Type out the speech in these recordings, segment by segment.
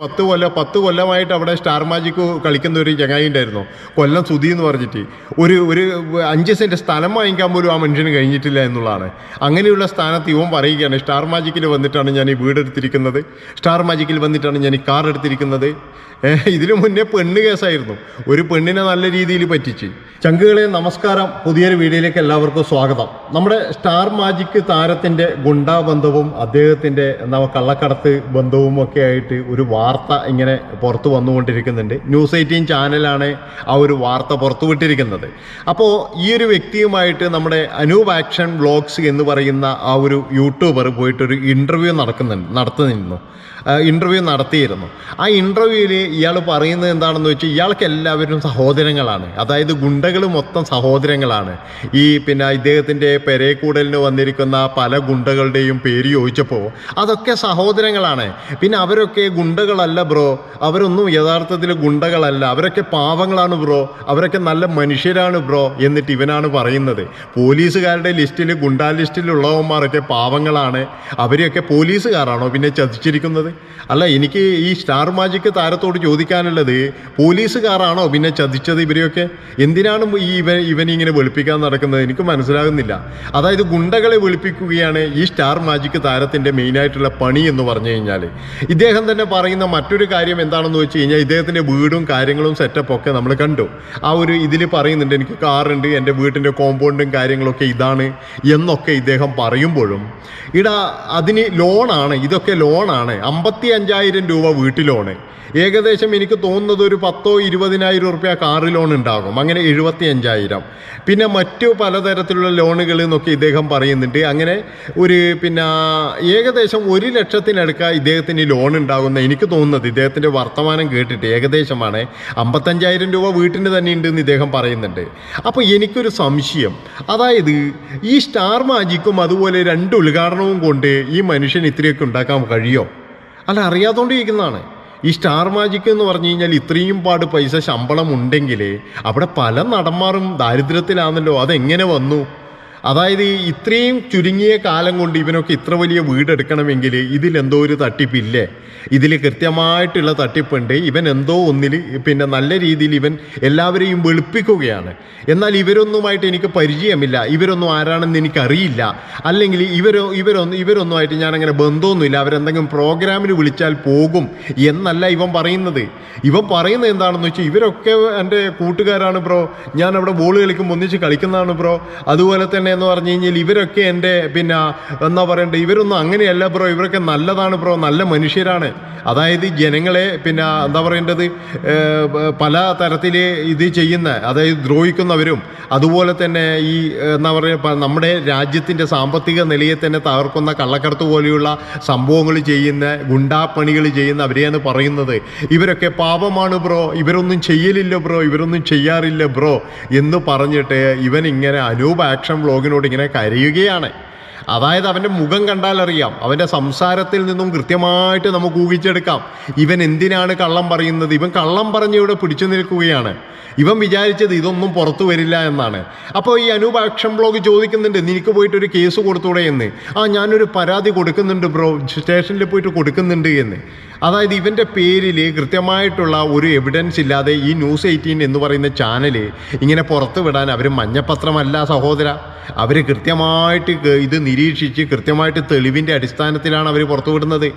10 കൊല്ലമായിട്ട് അവിടെ star magic കളിക്കുന്ന ഒരു ചങ്ങായി ഉണ്ടായിരുന്നു, കൊല്ലം സുധി എന്ന് പറഞ്ഞിട്ട്. ഒരു 5 സെൻറ്റ് സ്ഥലം വാങ്ങിക്കാൻ പോലും ആ മനുഷ്യന് കഴിഞ്ഞിട്ടില്ല എന്നുള്ളതാണ്. അങ്ങനെയുള്ള സ്ഥാനത്ത് ഇവൻ പറയുകയാണ്, സ്റ്റാർ മാജിക്കിൽ വന്നിട്ടാണ് ഞാൻ ഈ വീടെടുത്തിരിക്കുന്നത്, സ്റ്റാർ മാജിക്കിൽ വന്നിട്ടാണ് ഞാൻ ഈ കാർ എടുത്തിരിക്കുന്നത്. ഇതിനു മുന്നേ പെണ്ണ് കേസായിരുന്നു, ഒരു പെണ്ണിനെ നല്ല രീതിയിൽ പറ്റിച്ച്. ചങ്കുകളെ നമസ്കാരം, പുതിയൊരു വീഡിയോയിലേക്ക് എല്ലാവർക്കും സ്വാഗതം. നമ്മുടെ സ്റ്റാർ മാജിക് താരത്തിൻ്റെ ഗുണ്ടാബന്ധവും അദ്ദേഹത്തിൻ്റെ കള്ളക്കടത്ത് ബന്ധവും ഒക്കെ ആയിട്ട് ഒരു വാർത്ത ഇങ്ങനെ പുറത്തു വന്നുകൊണ്ടിരിക്കുന്നുണ്ട്. ന്യൂസ് 18 ചാനലാണ് ആ ഒരു വാർത്ത പുറത്തുവിട്ടിരിക്കുന്നത്. അപ്പോൾ ഈ ഒരു വ്യക്തിയുമായിട്ട് നമ്മുടെ അനൂപ് ആക്ഷൻ വ്ളോഗ്സ് എന്ന് പറയുന്ന ആ ഒരു യൂട്യൂബർ പോയിട്ടൊരു ഇൻ്റർവ്യൂ നടത്തിയിരുന്നു. ആ ഇൻ്റർവ്യൂവിൽ ഇയാൾ പറയുന്നത് എന്താണെന്ന് വെച്ചാൽ, ഇയാൾക്ക് എല്ലാവരും സഹോദരങ്ങളാണ്, അതായത് ഗുണ്ടകൾ മൊത്തം സഹോദരങ്ങളാണ്. ഇദ്ദേഹത്തിൻ്റെ പെരേക്കൂടലിന് വന്നിരിക്കുന്ന പല ഗുണ്ടകളുടെയും പേര് ചോദിച്ചപ്പോൾ അതൊക്കെ സഹോദരങ്ങളാണ്. പിന്നെ അവരൊക്കെ ഗുണ്ടകളല്ല ബ്രോ, അവരൊന്നും യഥാർത്ഥത്തിൽ ഗുണ്ടകളല്ല, അവരൊക്കെ പാവങ്ങളാണ് ബ്രോ, അവരൊക്കെ നല്ല മനുഷ്യരാണ് ബ്രോ എന്നിട്ട് ഇവനാണ് പറയുന്നത്. പോലീസുകാരുടെ ലിസ്റ്റിൽ, ഗുണ്ടാ ലിസ്റ്റിലുള്ളവന്മാരൊക്കെ പാവങ്ങളാണ്, അവരെയൊക്കെ പോലീസുകാരാണോ പിന്നെ ചതിച്ചിരിക്കുന്നത്? അല്ല, എനിക്ക് ഈ സ്റ്റാർ മാജിക് താരത്തോട് ചോദിക്കാനുള്ളത്, പോലീസുകാരാണോ പിന്നെ ചതിച്ചത് ഇവരെയൊക്കെ? എന്തിനാണ് ഇവനിങ്ങനെ വെളുപ്പിക്കാൻ നടക്കുന്നത്? എനിക്ക് മനസ്സിലാകുന്നില്ല. അതായത് ഗുണ്ടകളെ വെളുപ്പിക്കുകയാണ് ഈ സ്റ്റാർ മാജിക് താരത്തിൻ്റെ മെയിനായിട്ടുള്ള പണി എന്ന് പറഞ്ഞു കഴിഞ്ഞാൽ. ഇദ്ദേഹം തന്നെ പറയുന്ന മറ്റൊരു കാര്യം എന്താണെന്ന് വെച്ച് കഴിഞ്ഞാൽ, ഇദ്ദേഹത്തിൻ്റെ വീടും കാര്യങ്ങളും സെറ്റപ്പൊക്കെ നമ്മൾ കണ്ടു. ആ ഒരു ഇതിൽ പറയുന്നുണ്ട്, എനിക്ക് കാറുണ്ട്, എൻ്റെ വീട്ടിൻ്റെ കോമ്പൗണ്ടും കാര്യങ്ങളൊക്കെ ഇതാണ് എന്നൊക്കെ ഇദ്ദേഹം പറയുമ്പോഴും അതിന് ലോണാണ്, ഇതൊക്കെ ലോണാണ്. 55,000 രൂപ വീട്ടു ലോണ്, ഏകദേശം എനിക്ക് തോന്നുന്നത് ഒരു 10,000-20,000 റുപ്യ കാർ ലോൺ ഉണ്ടാകും, അങ്ങനെ 75,000. പിന്നെ മറ്റു പലതരത്തിലുള്ള ലോണുകൾ എന്നൊക്കെ ഇദ്ദേഹം പറയുന്നുണ്ട്. അങ്ങനെ ഒരു ഏകദേശം 1 ലക്ഷത്തിനടുക്ക ഇദ്ദേഹത്തിന് ലോൺ ഉണ്ടാകുന്ന എനിക്ക് തോന്നുന്നത്, ഇദ്ദേഹത്തിൻ്റെ വർത്തമാനം കേട്ടിട്ട് ഏകദേശമാണ്. 55,000 രൂപ വീട്ടിന് തന്നെ ഉണ്ടെന്ന് ഇദ്ദേഹം പറയുന്നുണ്ട്. അപ്പോൾ എനിക്കൊരു സംശയം, അതായത് ഈ സ്റ്റാർ മാജിക്കും അതുപോലെ 2 ഉദ്ഘാടനവും കൊണ്ട് ഈ മനുഷ്യൻ ഇത്രയൊക്കെ ഉണ്ടാക്കാൻ കഴിയുമോ? അല്ല, അറിയാത്തോണ്ടിരിക്കുന്നതാണ്. ഈ സ്റ്റാർ മാജിക് എന്ന് പറഞ്ഞു കഴിഞ്ഞാൽ ഇത്രയും പൈസ ശമ്പളം ഉണ്ടെങ്കിൽ അവിടെ പല നടന്മാരും ദാരിദ്ര്യത്തിലാണല്ലോ. അതെങ്ങനെ വന്നു? അതായത് ഇത്രയും ചുരുങ്ങിയ കാലം കൊണ്ട് ഇവനൊക്കെ ഇത്ര വലിയ വീടെടുക്കണമെങ്കിൽ ഇതിലെന്തോ ഒരു തട്ടിപ്പില്ലേ? ഇതിൽ കൃത്യമായിട്ടുള്ള തട്ടിപ്പുണ്ട്. ഇവൻ എന്തോ ഒന്നിൽ നല്ല രീതിയിൽ ഇവൻ എല്ലാവരെയും വെളുപ്പിക്കുകയാണ്. എന്നാൽ ഇവരൊന്നുമായിട്ട് എനിക്ക് പരിചയമില്ല, ഇവരൊന്നും ആരാണെന്ന് എനിക്കറിയില്ല, അല്ലെങ്കിൽ ഇവരൊന്നുമായിട്ട് ഞാനങ്ങനെ ബന്ധമൊന്നുമില്ല, അവരെന്തെങ്കിലും പ്രോഗ്രാമിന് വിളിച്ചാൽ പോകും എന്നല്ല ഇവൻ പറയുന്നത്. ഇവൻ പറയുന്നത് എന്താണെന്ന് വെച്ചാൽ, ഇവരൊക്കെ എൻ്റെ കൂട്ടുകാരാണ് ബ്രോ, ഞാൻ അവിടെ ബോൾ കളിക്കുമ്പോൾ ഒന്നിച്ച് കളിക്കുന്നതാണ് ബ്രോ, അതുപോലെ തന്നെ എന്ന് പറഞ്ഞു കഴിഞ്ഞാൽ ഇവരൊക്കെ എൻ്റെ എന്താ പറയണ്ടേ, ഇവരൊന്നും അങ്ങനെയല്ല ബ്രോ, ഇവരൊക്കെ നല്ലതാണ് ബ്രോ, നല്ല മനുഷ്യരാണ്. അതായത് ജനങ്ങളെ എന്താ പറയേണ്ടത്, പല തരത്തിൽ ഇത് ചെയ്യുന്ന, അതായത് ദ്രോഹിക്കുന്നവരും അതുപോലെ തന്നെ ഈ എന്താ പറയുക നമ്മുടെ രാജ്യത്തിൻ്റെ സാമ്പത്തിക നിലയെ തന്നെ തകർക്കുന്ന കള്ളക്കടത്ത് പോലെയുള്ള സംഭവങ്ങൾ ചെയ്യുന്ന, ഗുണ്ടാപ്പണികൾ ചെയ്യുന്ന അവരെയാണ് പറയുന്നത്. ഇവരൊക്കെ പാപമാണ് ബ്രോ, ഇവരൊന്നും ചെയ്യലില്ല ബ്രോ, ഇവരൊന്നും ചെയ്യാറില്ല ബ്രോ എന്ന് പറഞ്ഞിട്ട് ഇവൻ ഇങ്ങനെ അനൂപ് ആക്ഷൻ വ്ളോഗിനോട് ഇങ്ങനെ കരയുകയാണ്. അതായത് അവൻ്റെ മുഖം കണ്ടാലറിയാം, അവൻ്റെ സംസാരത്തിൽ നിന്നും കൃത്യമായിട്ട് നമുക്ക് ഊഹിച്ചെടുക്കാം ഇവൻ എന്തിനാണ് കള്ളം പറയുന്നത്. ഇവൻ കള്ളം പറഞ്ഞ് ഇവിടെ പിടിച്ചു നിൽക്കുകയാണ്. ഇവൻ വിചാരിച്ചത് ഇതൊന്നും പുറത്തു വരില്ല എന്നാണ്. അപ്പോൾ ഈ അനൂപ് ആക്ഷൻ വ്ളോഗ് ചോദിക്കുന്നുണ്ട്, നിനക്ക് പോയിട്ടൊരു കേസ് കൊടുത്തൂടെ എന്ന്. ഞാനൊരു പരാതി കൊടുക്കുന്നുണ്ട് ബ്രോ, സ്റ്റേഷനിൽ പോയിട്ട് കൊടുക്കുന്നുണ്ട് എന്ന്. അതായത് ഇവൻ്റെ പേരിൽ കൃത്യമായിട്ടുള്ള ഒരു എവിഡൻസ് ഇല്ലാതെ ഈ ന്യൂസ് 18 എന്ന് പറയുന്ന ചാനൽ ഇങ്ങനെ പുറത്തു വിടാൻ അവർ മഞ്ഞപ്പത്രമല്ല സഹോദര. അവർ കൃത്യമായിട്ട് ഇത് നിരീക്ഷിച്ച് കൃത്യമായിട്ട് തെളിവിൻ്റെ അടിസ്ഥാനത്തിലാണ് അവർ പുറത്തു വിടുന്നത്.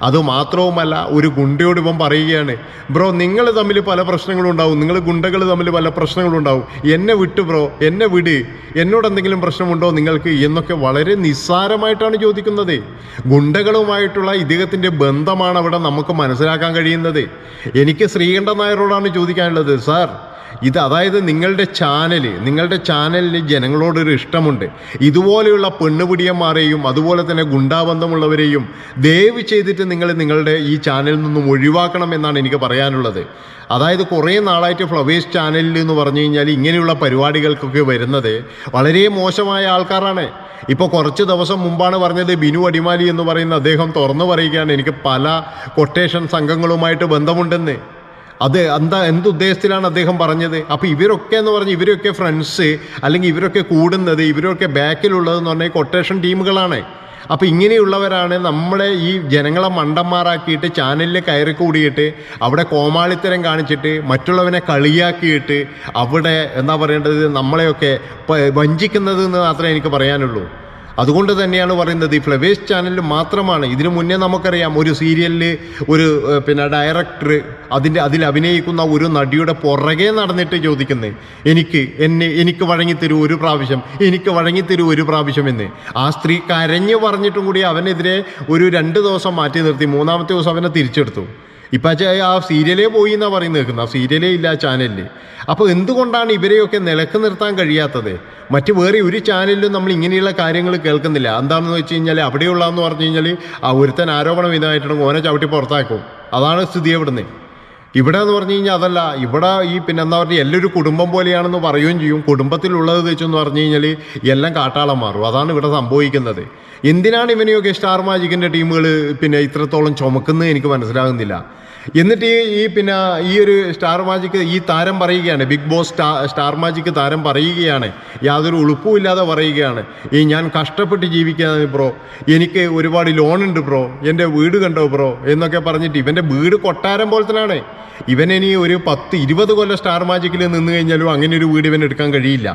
അതുമാത്രവുമല്ല, ഒരു ഗുണ്ടയോട് ഇവൻ പറയുകയാണ്, ബ്രോ നിങ്ങൾ തമ്മിൽ പല പ്രശ്നങ്ങളും ഉണ്ടാവും, നിങ്ങൾ ഗുണ്ടകൾ തമ്മിൽ പല പ്രശ്നങ്ങളും ഉണ്ടാവും, എന്നെ വിട്ട് ബ്രോ, എന്നെ വിട്, എന്നോട് എന്തെങ്കിലും പ്രശ്നമുണ്ടോ നിങ്ങൾക്ക് എന്നൊക്കെ വളരെ നിസ്സാരമായിട്ടാണ് ചോദിക്കുന്നത്. ഗുണ്ടകളുമായിട്ടുള്ള ഇദ്ദേഹത്തിൻ്റെ ബന്ധമാണ് അവിടെ നമുക്ക് മനസ്സിലാക്കാൻ കഴിയുന്നത്. എനിക്ക് ശ്രീകണ്ഠൻ നായരോടാണ് ചോദിക്കാനുള്ളത്, സാർ അതായത് നിങ്ങളുടെ ചാനലിന് ജനങ്ങളോടൊരു ഇഷ്ടമുണ്ട്. ഇതുപോലെയുള്ള പെണ്ണുപിടിയന്മാരെയും അതുപോലെ തന്നെ ഗുണ്ടാബന്ധമുള്ളവരെയും ദയവ് ചെയ്തിട്ട് നിങ്ങളുടെ ഈ ചാനലിൽ നിന്നും ഒഴിവാക്കണം എന്നാണ് എനിക്ക് പറയാനുള്ളത്. അതായത് കുറേ നാളായിട്ട് ഫ്ലവേഴ്സ് ചാനലിൽ എന്ന് പറഞ്ഞു കഴിഞ്ഞാൽ ഇങ്ങനെയുള്ള പരിപാടികൾക്കൊക്കെ വരുന്നത് വളരെ മോശമായ ആൾക്കാരാണ്. ഇപ്പോൾ കുറച്ച് ദിവസം മുമ്പാണ് പറഞ്ഞത്, ബിനു അടിമാലി എന്ന് പറയുന്ന അദ്ദേഹം തുറന്നു പറയുകയാണ്, എനിക്ക് പല കൊട്ടേഷൻ സംഘങ്ങളുമായിട്ട് ബന്ധമുണ്ടെന്ന്. എന്തുദ്ദേശത്തിലാണ് അദ്ദേഹം പറഞ്ഞത്? അപ്പോൾ ഇവരൊക്കെ എന്ന് പറഞ്ഞ് ഇവരൊക്കെ ഫ്രണ്ട്സ് അല്ലെങ്കിൽ ഇവരൊക്കെ കൂടുന്നത്, ഇവരൊക്കെ ബാക്കിലുള്ളതെന്ന് പറഞ്ഞാൽ കൊട്ടേഷൻ ടീമുകളാണ്. അപ്പോൾ ഇങ്ങനെയുള്ളവരാണ് നമ്മളെ ഈ ജനങ്ങളെ മണ്ടന്മാരാക്കിയിട്ട് ചാനലിൽ കയറി കൂടിയിട്ട് അവിടെ കോമാളിത്തരം കാണിച്ചിട്ട് മറ്റുള്ളവനെ കളിയാക്കിയിട്ട് അവിടെ എന്താ പറയേണ്ടത് നമ്മളെയൊക്കെ വഞ്ചിക്കുന്നത് എന്ന് മാത്രമേ എനിക്ക് പറയാനുള്ളൂ. അതുകൊണ്ട് തന്നെയാണ് പറയുന്നത് ഈ ഫ്ലവേഴ്സ് ചാനലിൽ മാത്രമാണ്. ഇതിനു മുന്നേ നമുക്കറിയാം ഒരു സീരിയലിൽ ഒരു ഡയറക്ടർ അതിൽ അഭിനയിക്കുന്ന ഒരു നടിയുടെ പുറകെ നടന്നിട്ട് ചോദിക്കുന്നത് എനിക്ക് വഴങ്ങിത്തരൂ ഒരു പ്രാവശ്യം, എനിക്ക് വഴങ്ങിത്തരൂ ഒരു പ്രാവശ്യം എന്ന്. ആ സ്ത്രീ കരഞ്ഞു പറഞ്ഞിട്ടും കൂടി അവനെതിരെ ഒരു 2 ദിവസം മാറ്റി നിർത്തി, 3-ാമത്തെ ദിവസം അവനെ തിരിച്ചെടുത്തു. ഇപ്പം ആ സീരിയലേ പോയി എന്നാണ് പറയുന്നത്, നിൽക്കുന്നത് ആ സീരിയലേ ഇല്ല ആ ചാനലിൽ. അപ്പോൾ എന്തുകൊണ്ടാണ് ഇവരെയൊക്കെ നിലക്ക് നിർത്താൻ കഴിയാത്തത്? മറ്റ് വേറെ ഒരു ചാനലിലും നമ്മൾ ഇങ്ങനെയുള്ള കാര്യങ്ങൾ കേൾക്കുന്നില്ല. എന്താണെന്ന് വെച്ച് കഴിഞ്ഞാൽ അവിടെയുള്ളതെന്ന് പറഞ്ഞു കഴിഞ്ഞാൽ ആ ഒരുത്തൻ ആരോപണം ഇതായിട്ടുണ്ടെങ്കിൽ ഓനെ ചവിട്ടി പുറത്താക്കും. അതാണ് സ്ഥിതി എവിടുന്ന്. ഇവിടെ എന്ന് പറഞ്ഞു കഴിഞ്ഞാൽ അതല്ല. ഇവിടെ എന്താ പറയുക, എല്ലാവരും കുടുംബം പോലെയാണെന്ന് പറയുകയും ചെയ്യും. കുടുംബത്തിലുള്ളത് വെച്ചെന്ന് പറഞ്ഞു കഴിഞ്ഞാൽ എല്ലാം കാട്ടാളം മാറും. അതാണ് ഇവിടെ സംഭവിക്കുന്നത്. എന്തിനാണ് ഇവനെയൊക്കെ സ്റ്റാർ മാജിക്കിൻ്റെ ടീമുകൾ ഇത്രത്തോളം ചുമക്കുന്നത് എനിക്ക് മനസ്സിലാകുന്നില്ല. എന്നിട്ട് ഈ ഒരു സ്റ്റാർ മാജിക്ക് ഈ താരം പറയുകയാണ്, ബിഗ് ബോസ് സ്റ്റാർ മാജിക്ക് താരം പറയുകയാണ്, യാതൊരു ഉളുപ്പുമില്ലാതെ പറയുകയാണ്, ഞാൻ കഷ്ടപ്പെട്ട് ജീവിക്കുകയാണ് ബ്രോ, എനിക്ക് ഒരുപാട് ലോണുണ്ട് ബ്രോ, എൻ്റെ വീട് കണ്ടോ ബ്രോ എന്നൊക്കെ പറഞ്ഞിട്ട് ഇവൻ്റെ വീട് കൊട്ടാരം പോലെ തന്നെയാണ്. ഇവനിനി ഒരു 10-20 കൊല്ലം സ്റ്റാർ മാജിക്കിൽ നിന്ന് കഴിഞ്ഞാലും അങ്ങനെ ഒരു വീട് ഇവൻ എടുക്കാൻ കഴിയില്ല.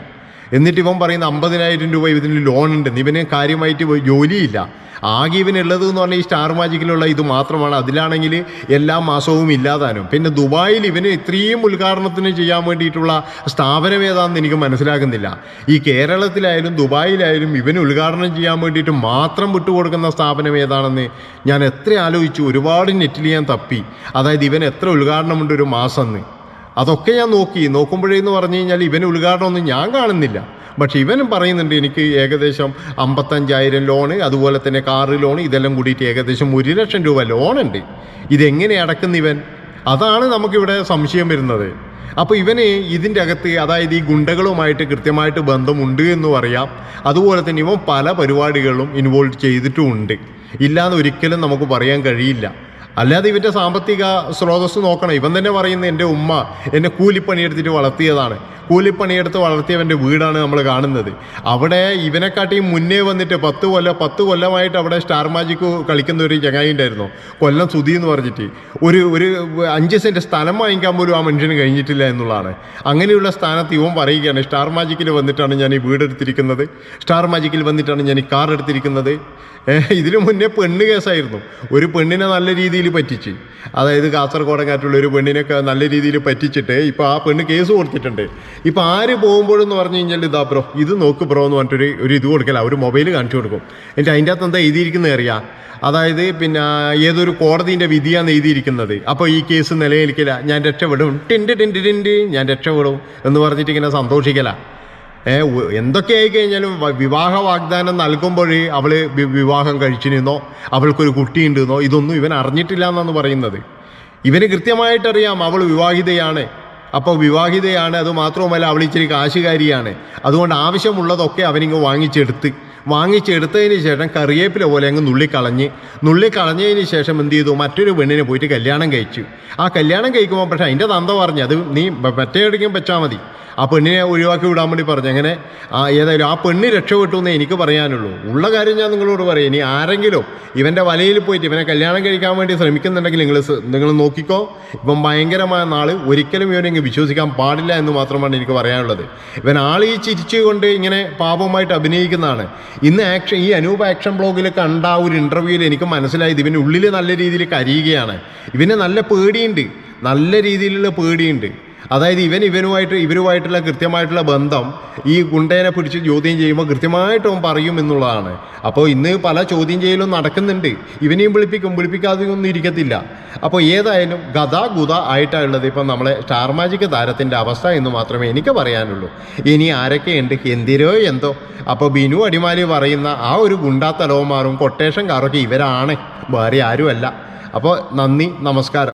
എന്നിട്ട് ഇവൻ പറയുന്ന 50,000 രൂപ ഇതിന് ലോൺ ഉണ്ടെന്ന്. ഇവന് കാര്യമായിട്ട് ജോലിയില്ല. ആകെ ഇവനുള്ളത് എന്ന് പറഞ്ഞാൽ ഈ സ്റ്റാർ മാജിക്കിലുള്ള ഇത് മാത്രമാണ്. അതിലാണെങ്കിൽ എല്ലാ മാസവും ഇല്ലാതാനും. പിന്നെ ദുബായിൽ ഇവന് ഇത്രയും ഉദ്ഘാടനത്തിന് ചെയ്യാൻ വേണ്ടിയിട്ടുള്ള സ്ഥാപനം ഏതാണെന്ന് എനിക്ക് മനസ്സിലാകുന്നില്ല. ഈ കേരളത്തിലായാലും ദുബായിലായാലും ഇവന് ഉദ്ഘാടനം ചെയ്യാൻ വേണ്ടിയിട്ട് മാത്രം വിട്ടുകൊടുക്കുന്ന സ്ഥാപനം ഏതാണെന്ന് ഞാൻ എത്ര ആലോചിച്ചു. ഒരുപാട് നെറ്റിൽ ഞാൻ തപ്പി. അതായത് ഇവൻ എത്ര ഉദ്ഘാടനമുണ്ട് ഒരു മാസം എന്ന്. അതൊക്കെ ഞാൻ നോക്കുമ്പോഴേന്ന് പറഞ്ഞു കഴിഞ്ഞാൽ ഇവന് ഉദ്ഘാടനമൊന്നും ഞാൻ കാണുന്നില്ല. പക്ഷെ ഇവനും പറയുന്നുണ്ട് എനിക്ക് ഏകദേശം 55,000 ലോണ്, അതുപോലെ തന്നെ കാറ് ലോൺ, ഇതെല്ലാം കൂടിയിട്ട് ഏകദേശം 1 ലക്ഷം രൂപ ലോണുണ്ട്. ഇതെങ്ങനെ അടക്കുന്ന ഇവൻ? അതാണ് നമുക്കിവിടെ സംശയം വരുന്നത്. അപ്പോൾ ഇവന് ഇതിൻ്റെ അകത്ത് അതായത് ഈ ഗുണ്ടകളുമായിട്ട് കൃത്യമായിട്ട് ബന്ധമുണ്ട് എന്നും അറിയാം. അതുപോലെ തന്നെ ഇവൻ പല പരിപാടികളിലും ഇൻവോൾവ് ചെയ്തിട്ടുമുണ്ട്. ഇല്ലയെന്ന് ഒരിക്കലും നമുക്ക് പറയാൻ കഴിയില്ല. അല്ലാതെ ഇവൻ്റെ സാമ്പത്തിക സ്രോതസ്സ് നോക്കണം. ഇവൻ തന്നെ പറയുന്നത് എൻ്റെ ഉമ്മ എന്നെ കൂലിപ്പണിയെടുത്തിട്ട് വളർത്തിയതാണ്, കൂലിപ്പണിയെടുത്ത് വളർത്തിയവൻ്റെ വീടാണ് നമ്മൾ കാണുന്നത്. അവിടെ ഇവനെക്കാട്ടിയും മുന്നേ വന്നിട്ട് 10 കൊല്ലമായിട്ട് അവിടെ സ്റ്റാർ മാജിക് കളിക്കുന്ന ഒരു ചങ്ങായി ഉണ്ടായിരുന്നു, കൊല്ലം സുധി എന്ന് പറഞ്ഞിട്ട്. ഒരു 5 സെൻറ്റ് സ്ഥലം വാങ്ങിക്കാൻ പോലും ആ മനുഷ്യന് കഴിഞ്ഞിട്ടില്ല എന്നുള്ളതാണ്. അങ്ങനെയുള്ള സ്ഥാനത്ത് ഇവൻ പറയുകയാണ്, സ്റ്റാർ മാജിക്കിൽ വന്നിട്ടാണ് ഞാൻ ഈ വീടെടുത്തിരിക്കുന്നത്, സ്റ്റാർ മാജിക്കിൽ വന്നിട്ടാണ് ഞാൻ ഈ കാർ എടുത്തിരിക്കുന്നത്. ഇതിനു മുന്നേ പെണ്ണ് കേസായിരുന്നു. ഒരു പെണ്ണിനെ നല്ല രീതിയിൽ പറ്റിച്ച്, അതായത് കാസർഗോഡങ്ങാറ്റുള്ള ഒരു പെണ്ണിനൊക്കെ നല്ല രീതിയിൽ പറ്റിച്ചിട്ട് ഇപ്പോൾ ആ പെണ്ണ് കേസ് കൊടുത്തിട്ടുണ്ട്. ഇപ്പോൾ ആര് പോകുമ്പോഴെന്ന് പറഞ്ഞു കഴിഞ്ഞാൽ ഇതാ ബ്രോ, ഇത് നോക്ക് ബ്രോ എന്ന് പറഞ്ഞിട്ടൊരു ഇത് കൊടുക്കല, ഒരു മൊബൈൽ കാണിച്ചു കൊടുക്കും. എന്നിട്ട് അതിൻ്റെ അകത്ത് എന്താ എഴുതിയിരിക്കുന്നത് അറിയാം, അതായത് ഏതൊരു കോടതിൻ്റെ വിധിയാണ് എഴുതിയിരിക്കുന്നത്. അപ്പോൾ ഈ കേസ് നിലനിൽക്കില്ല, ഞാൻ രക്ഷപ്പെടും, ഞാൻ രക്ഷപ്പെടും എന്ന് പറഞ്ഞിട്ട് ഇങ്ങനെ സന്തോഷിക്കല. എന്തൊക്കെ ആയിക്കഴിഞ്ഞാലും വിവാഹ വാഗ്ദാനം നൽകുമ്പോൾ അവൾ വിവാഹം കഴിച്ചിരുന്നോ, അവൾക്കൊരു കുട്ടിയുണ്ടെന്നോ ഇതൊന്നും ഇവൻ അറിഞ്ഞിട്ടില്ല എന്നാണ് പറയുന്നത്. ഇവന് കൃത്യമായിട്ടറിയാം അവൾ വിവാഹിതയാണ്. അപ്പോൾ വിവാഹിതയാണ്, അതുമാത്രവുമല്ല അവൾ ഇച്ചിരി കാശുകാരിയാണ്. അതുകൊണ്ട് ആവശ്യമുള്ളതൊക്കെ അവനിങ്ങ് വാങ്ങിച്ചെടുത്തതിന് ശേഷം കറിവേപ്പില പോലെ അങ്ങ് നുള്ളിക്കളഞ്ഞതിന് ശേഷം എന്ത് ചെയ്തു, മറ്റൊരു പെണ്ണിനെ പോയിട്ട് കല്യാണം കഴിച്ചു. ആ കല്യാണം കഴിക്കുമ്പോൾ പക്ഷേ അതിൻ്റെ തന്ത പറഞ്ഞു, അത് നീ മറ്റേ എവിടേക്കും വെച്ചാൽ മതി, ആ പെണ്ണിനെ ഒഴിവാക്കി വിടാൻ വേണ്ടി പറഞ്ഞു. അങ്ങനെ ഏതായാലും ആ പെണ്ണ് രക്ഷപ്പെട്ടു എന്നേ എനിക്ക് പറയാനുള്ളൂ. ഉള്ള കാര്യം ഞാൻ നിങ്ങളോട് പറയാം. ഇനി ആരെങ്കിലും ഇവൻ്റെ വലയിൽ പോയിട്ട് ഇവനെ കല്യാണം കഴിക്കാൻ വേണ്ടി ശ്രമിക്കുന്നുണ്ടെങ്കിൽ നിങ്ങൾ നോക്കിക്കോ. ഇപ്പം ഭയങ്കരമായ നാള്, ഒരിക്കലും ഇവനെങ്കിൽ വിശ്വസിക്കാൻ പാടില്ല എന്ന് മാത്രമാണ് എനിക്ക് പറയാനുള്ളത്. ഇവൻ ഈ ചിരിച്ചുകൊണ്ട് ഇങ്ങനെ പാപമായിട്ട് അഭിനയിക്കുന്നതാണ്. ഇന്ന് ഈ അനൂപ് ആക്ഷൻ ബ്ലോഗിൽ കണ്ട ഒരു ഇൻ്റർവ്യൂവിൽ എനിക്ക് മനസ്സിലായത് ഇവന് ഉള്ളിൽ നല്ല രീതിയിൽ കരിയുകയാണ്. ഇവന് നല്ല പേടിയുണ്ട്, നല്ല രീതിയിലുള്ള പേടിയുണ്ട്. അതായത് ഇവരുമായിട്ടുള്ള കൃത്യമായിട്ടുള്ള ബന്ധം ഈ ഗുണ്ടേനെ പിടിച്ച് ചോദ്യം ചെയ്യുമ്പോൾ കൃത്യമായിട്ടും പറയും എന്നുള്ളതാണ്. അപ്പോൾ ഇന്ന് പല ചോദ്യം ചെയ്യലും നടക്കുന്നുണ്ട്. ഇവനെയും വിളിപ്പിക്കാതെയൊന്നും ഇരിക്കത്തില്ല. അപ്പോൾ ഏതായാലും ഗതാഗുത ആയിട്ടുള്ളത് ഇപ്പം നമ്മളെ സ്റ്റാർ മാജിക് താരത്തിൻ്റെ അവസ്ഥ എന്ന് മാത്രമേ എനിക്ക് പറയാനുള്ളൂ. ഇനി ആരൊക്കെയുണ്ട്, എന്തിരോ എന്തോ. അപ്പോൾ ബിനു അടിമാലി പറയുന്ന ആ ഒരു ഗുണ്ടാത്തലവന്മാരും കൊട്ടേഷൻ കാറൊക്കെ ഇവരാണ്, വേറെ ആരുമല്ല. അപ്പോൾ നന്ദി, നമസ്കാരം.